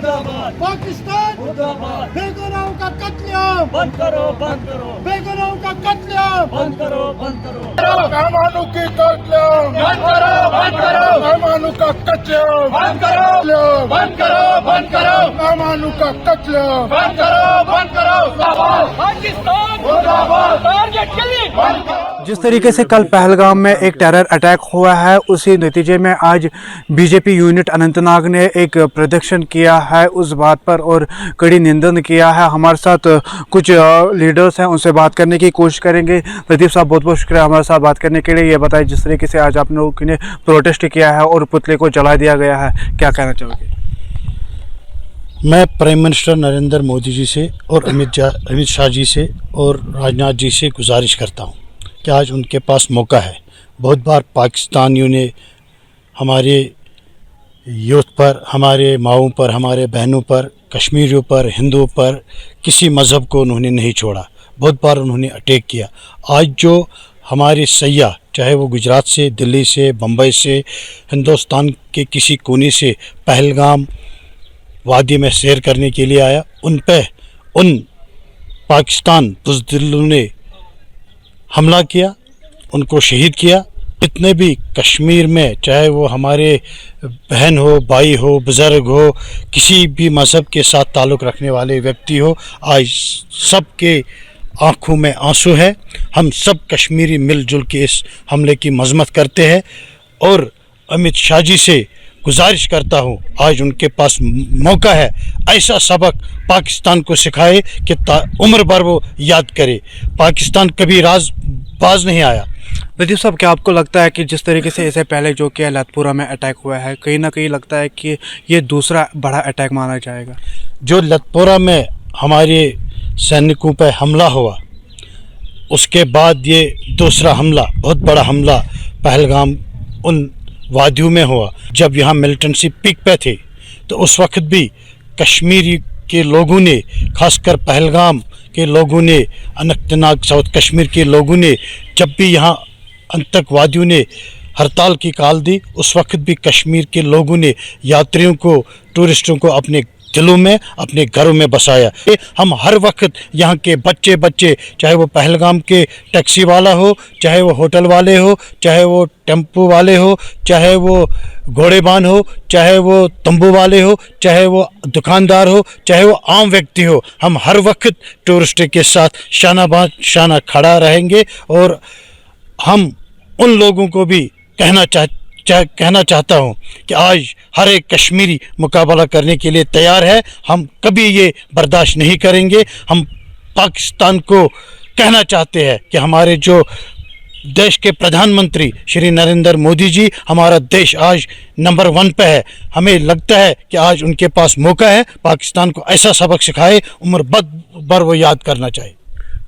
पाकिस्तान बेगुनाहों का कत्लेआम बंद करो, बेगुनाहों का कत्लेआम बंद करो, मेहमानों की कत्लेआम बंद करो, मेहमानों का कत्लेआम बंद करो, मेहमानों का कत्लेआम बंद करो, पाकिस्तान टारगेट किलिंग। जिस तरीके से कल पहलगाम में एक टेरर अटैक हुआ है, उसी नतीजे में आज बीजेपी यूनिट अनंतनाग ने एक प्रदर्शन किया है उस बात पर और कड़ी निंदन किया है। हमारे साथ कुछ लीडर्स हैं, उनसे बात करने की कोशिश करेंगे। लतीफ़ साहब, बहुत बहुत शुक्रिया हमारे साथ बात करने के लिए। ये बताइए, जिस तरीके से आज आप लोगों ने प्रोटेस्ट किया है और पुतले को जला दिया गया है, क्या कहना चाहोगे? मैं प्राइम मिनिस्टर नरेंद्र मोदी जी से और अमित शाह जी से और राजनाथ जी से गुजारिश करता हूँ कि आज उनके पास मौका है। बहुत बार पाकिस्तानियों ने हमारे यूथ पर, हमारे माओं पर, हमारे बहनों पर, कश्मीरियों पर, हिंदुओं पर किसी मज़हब को उन्होंने नहीं छोड़ा। बहुत बार उन्होंने अटैक किया। आज जो हमारे सयाह, चाहे वो गुजरात से, दिल्ली से, बम्बई से, हिंदुस्तान के किसी कोने से पहलगाम वादी में सैर करने के लिए आया, उन पाकिस्तान बुज़दिलों ने हमला किया, उनको शहीद किया। जितने भी कश्मीर में, चाहे वो हमारे बहन हो, भाई हो, बुज़ुर्ग हो, किसी भी मज़हब के साथ ताल्लुक़ रखने वाले व्यक्ति हो, आज सब के आँखों में आंसू है। हम सब कश्मीरी मिलजुल के इस हमले की मज़म्मत करते हैं और अमित शाह जी से गुजारिश करता हूँ, आज उनके पास मौका है, ऐसा सबक पाकिस्तान को सिखाए कि उम्र भर वो याद करे। पाकिस्तान कभी बाज नहीं आया। लतीफ़ साहब, क्या आपको लगता है कि जिस तरीके से इससे पहले जो कि लतपुरा में अटैक हुआ है, कहीं ना कहीं लगता है कि ये दूसरा बड़ा अटैक माना जाएगा? जो लतपुरा में हमारे सैनिकों पर हमला हुआ, उसके बाद ये दूसरा हमला, बहुत बड़ा हमला पहलगाम उन वादियों में हुआ। जब यहाँ मिलिटेंसी पीक पे थे तो उस वक्त भी कश्मीरी के लोगों ने, खासकर पहलगाम के लोगों ने, अनंतनाग साउथ कश्मीर के लोगों ने, जब भी यहाँ आतंकवादियों ने हड़ताल की कॉल दी, उस वक्त भी कश्मीर के लोगों ने यात्रियों को, टूरिस्टों को अपने दिलों में, अपने घरों में बसाया। हम हर वक्त यहाँ के बच्चे, चाहे वो पहलगाम के टैक्सी वाला हो, चाहे वो होटल वाले हो, चाहे वो टेम्पो वाले हो, चाहे वो घोड़ेबान हो, चाहे वो तंबू वाले हो, चाहे वो दुकानदार हो, चाहे वो आम व्यक्ति हो, हम हर वक्त टूरिस्ट के साथ शाना खड़ा रहेंगे। और हम उन लोगों को भी कहना चाहता हूँ कि आज हर एक कश्मीरी मुकाबला करने के लिए तैयार है। हम कभी ये बर्दाश्त नहीं करेंगे। हम पाकिस्तान को कहना चाहते हैं कि हमारे जो देश के प्रधानमंत्री श्री नरेंद्र मोदी जी, हमारा देश आज नंबर 1 पे है। हमें लगता है कि आज उनके पास मौका है, पाकिस्तान को ऐसा सबक सिखाए, उम्र भर वो याद करना चाहिए।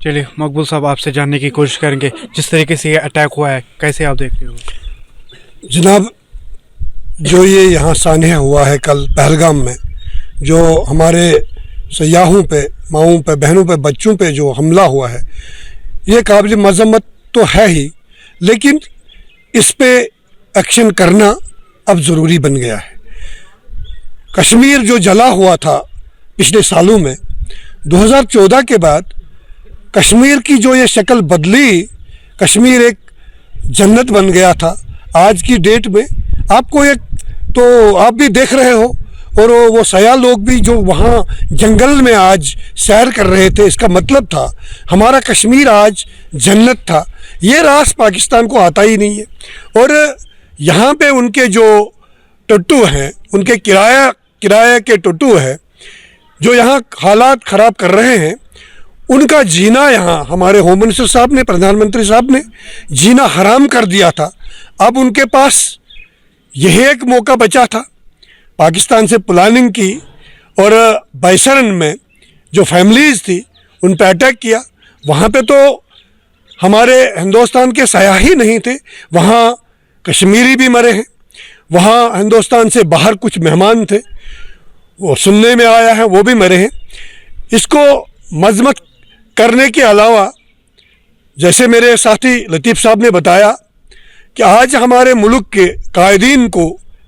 चलिए मकबूल साहब, आपसे जानने की कोशिश करेंगे, जिस तरीके से ये अटैक हुआ है, कैसे आप देख रहे हो? जनाब, जो ये यहाँ सान्या हुआ है कल पहलगाम में, जो हमारे सयाहों पे, माओं पे, बहनों पे, बच्चों पे जो हमला हुआ है, ये काबिल मज़म्मत तो है ही, लेकिन इस पे एक्शन करना अब ज़रूरी बन गया है। कश्मीर जो जला हुआ था पिछले सालों में, 2014 के बाद कश्मीर की जो ये शक्ल बदली, कश्मीर एक जन्नत बन गया था। आज की डेट में आपको एक तो आप भी देख रहे हो, और वो सयाह लोग भी जो वहाँ जंगल में आज सैर कर रहे थे, इसका मतलब था हमारा कश्मीर आज जन्नत था। ये रास पाकिस्तान को आता ही नहीं है। और यहाँ पे उनके जो टट्टू हैं, उनके किराए के टट्टू हैं, जो यहाँ हालात ख़राब कर रहे हैं, उनका जीना यहाँ हमारे होम मिनिस्टर साहब ने, प्रधानमंत्री साहब ने जीना हराम कर दिया था। अब उनके पास यही एक मौका बचा था, पाकिस्तान से प्लानिंग की और बैसरन में जो फैमिलीज़ थी उन पर अटैक किया। वहाँ पे तो हमारे हिंदुस्तान के सयाह ही नहीं थे, वहाँ कश्मीरी भी मरे हैं, वहाँ हिंदुस्तान से बाहर कुछ मेहमान थे, वो सुनने में आया है, वो भी मरे हैं। इसको मजम्मत करने के अलावा, जैसे मेरे साथी लतीफ़ साहब ने बताया कि आज हमारे मुल्क के कायदीन को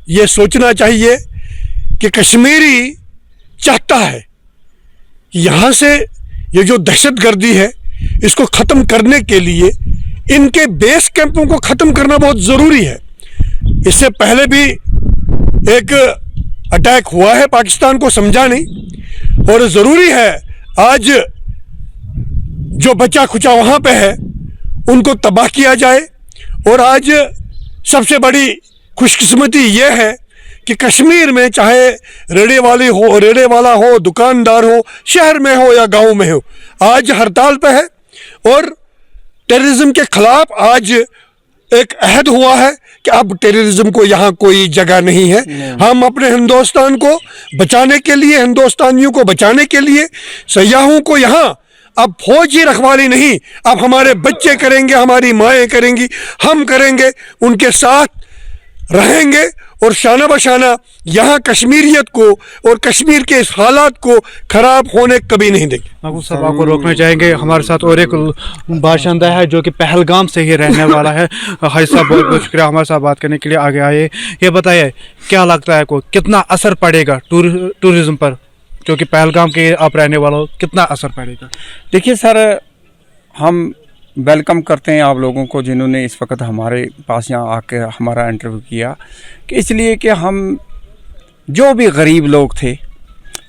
ये सोचना चाहिए कि कश्मीरी चाहता है कि यहाँ से ये जो दहशत गर्दी है इसको ख़त्म करने के लिए इनके बेस कैंपों को ख़त्म करना बहुत ज़रूरी है। इससे पहले भी एक अटैक हुआ है, पाकिस्तान को समझा नहीं, और ज़रूरी है आज जो बचा खुचा वहाँ पे है उनको तबाह किया जाए। और आज सबसे बड़ी खुशकिस्मती ये है कि कश्मीर में चाहे रेड़े वाला हो, दुकानदार हो, शहर में हो या गांव में हो, आज हड़ताल पे है और टेररिज्म के खिलाफ आज एक अहद हुआ है कि अब टेररिज्म को यहाँ कोई जगह नहीं है। हम अपने हिंदुस्तान को बचाने के लिए, हिंदुस्तानियों को बचाने के लिए, सयाहों को यहाँ अब फौज ही रखवाली नहीं, अब हमारे बच्चे करेंगे, हमारी माएँ करेंगी, हम करेंगे, उनके साथ रहेंगे और शाना बशाना यहाँ कश्मीरियत को और कश्मीर के इस हालात को खराब होने कभी नहीं देंगे। महबूब साहब, आपको रोकना चाहेंगे। हमारे साथ और एक बाशिंदा है जो कि पहलगाम से ही रहने वाला है। हाजी साहब, बहुत बहुत शुक्रिया हमारे साथ बात करने के लिए आगे आए। ये बताइए, क्या लगता है को कितना असर पड़ेगा टूरिज्म पर, जो कि पहलगाम के आप रहने वाला हो, कितना असर पड़ेगा? देखिए सर, हम वेलकम करते हैं आप लोगों को जिन्होंने इस वक्त हमारे पास यहाँ आके हमारा इंटरव्यू किया, कि इसलिए कि हम जो भी गरीब लोग थे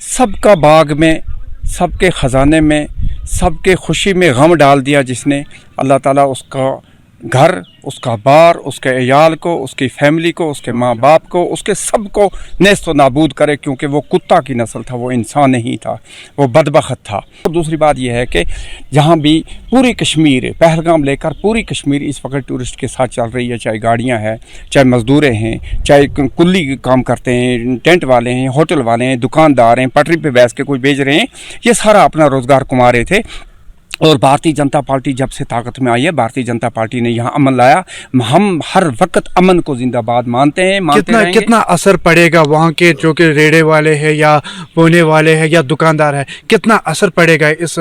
सबका बाग में, सबके ख़जाने में, सबके खुशी में गम डाल दिया जिसने। अल्लाह ताला उसका घर, उसका बार, उसके अयाल को, उसकी फैमिली को, उसके माँ बाप को, उसके सब को नेस्त व नाबूद करे, क्योंकि वो कुत्ता की नस्ल था, वो इंसान नहीं था, वो बदबख्त था। और दूसरी बात यह है कि जहाँ भी पूरी कश्मीर, पहलगाम लेकर पूरी कश्मीर इस वक्त टूरिस्ट के साथ चल रही है, चाहे गाड़ियाँ हैं, चाहे मज़दूरें हैं, चाहे कुल्ली काम करते हैं, टेंट वाले हैं, होटल वाले हैं, दुकानदार हैं, पटरी पे बैठ के कोई बेच रहे हैं, ये सारा अपना रोज़गार कमा रहे थे। और भारतीय जनता पार्टी जब से ताकत में आई है, भारतीय जनता पार्टी ने यहाँ अमन लाया। हम हर वक्त अमन को जिंदाबाद मानते हैं, कितना असर पड़ेगा वहाँ के जो कि रेड़े वाले हैं या बोने वाले हैं या दुकानदार है, कितना असर पड़ेगा इस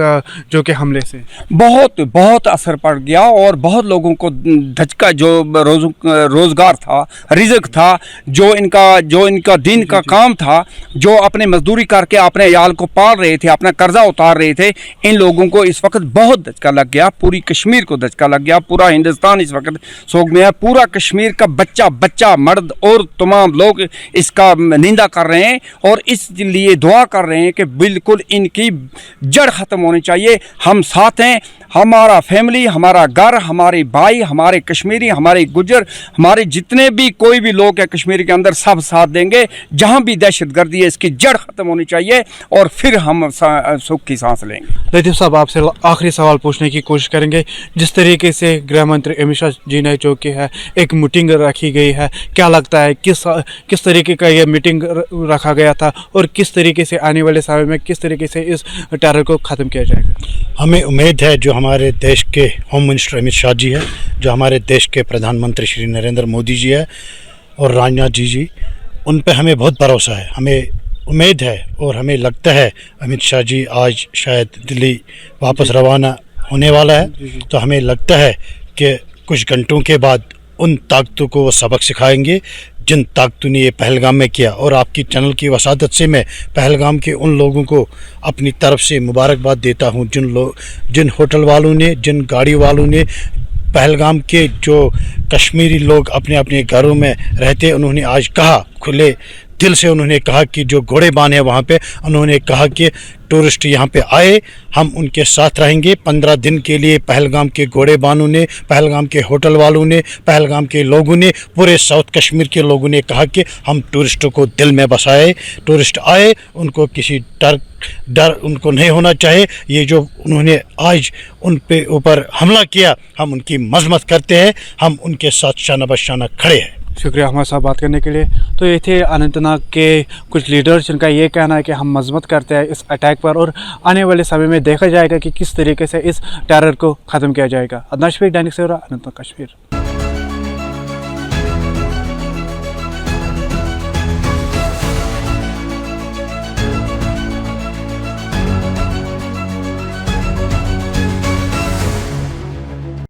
जो कि हमले से? बहुत बहुत असर पड़ गया और बहुत लोगों को धचका, जो रोजगार था, रिज़्क था, जो इनका दिन का काम था, जो अपने मजदूरी करके अपने अयाल को पाल रहे थे, अपना कर्जा उतार रहे थे, इन लोगों को इस वक्त बहुत धचका लग गया। पूरी कश्मीर को धचका लग गया, पूरा हिंदुस्तान इस वक्त सोग में है। पूरा कश्मीर का बच्चा मर्द और तमाम लोग इसका निंदा कर रहे हैं और इसलिए दुआ कर रहे हैं कि बिल्कुल इनकी जड़ ख़त्म होनी चाहिए। हम साथ हैं, हमारा फैमिली, हमारा घर, हमारे भाई, हमारे कश्मीरी, हमारे गुजर, हमारे जितने भी कोई भी लोग हैं कश्मीर के अंदर, सब साथ देंगे। जहाँ भी दहशतगर्दी है इसकी जड़ ख़त्म होनी चाहिए और फिर हम सुख की सांस लेंगे। लतीफ़ साहब, आपसे आखिरी सवाल पूछने की कोशिश करेंगे। जिस तरीके से गृह मंत्री अमित शाह जी ने जो कि है एक मीटिंग रखी गई है, क्या लगता है किस तरीके का ये मीटिंग रखा गया था और किस तरीके से आने वाले समय में किस तरीके से इस टेरर को ख़त्म किया जाएगा? हमें उम्मीद है जो हमारे देश के होम मिनिस्टर अमित शाह जी है, जो हमारे देश के प्रधानमंत्री श्री नरेंद्र मोदी जी है और राजनाथ जी, उन पे हमें बहुत भरोसा है। हमें उम्मीद है और हमें लगता है अमित शाह जी आज शायद दिल्ली वापस रवाना होने वाला है, तो हमें लगता है कि कुछ घंटों के बाद उन ताकतों को वो सबक सिखाएंगे जिन ताकतों ने ये पहलगाम में किया। और आपकी चैनल की वसादत से मैं पहलगाम के उन लोगों को अपनी तरफ से मुबारकबाद देता हूँ जिन होटल वालों ने, जिन गाड़ी वालों ने, पहलगाम के जो कश्मीरी लोग अपने अपने घरों में रहते, उन्होंने आज कहा, खुले दिल से उन्होंने कहा कि जो घोड़े बांध है वहाँ पे, उन्होंने कहा कि टूरिस्ट यहाँ पे आए, हम उनके साथ रहेंगे 15 दिन के लिए। पहलगाम के घोड़े बानों ने, पहलगाम के होटल वालों ने, पहलगाम के लोगों ने, पूरे साउथ कश्मीर के लोगों ने कहा कि हम टूरिस्टों को दिल में बसाए। टूरिस्ट आए, उनको किसी डर उनको नहीं होना चाहिए। ये जो उन्होंने आज उन पे ऊपर हमला किया, हम उनकी मजम्मत करते हैं, हम उनके साथ शाना बशाना खड़े हैं। शुक्रिया हमारे साथ बात करने के लिए। तो ये थे अनंतनाग के कुछ लीडर्स जिनका ये कहना है कि हम मजम्मत करते हैं इस अटैक पर और आने वाले समय में देखा जाएगा कि किस तरीके से इस टेरर को ख़त्म किया जाएगा। अदनान शफीक, दैनिक सवेरा, अनंतनाग कश्मीर।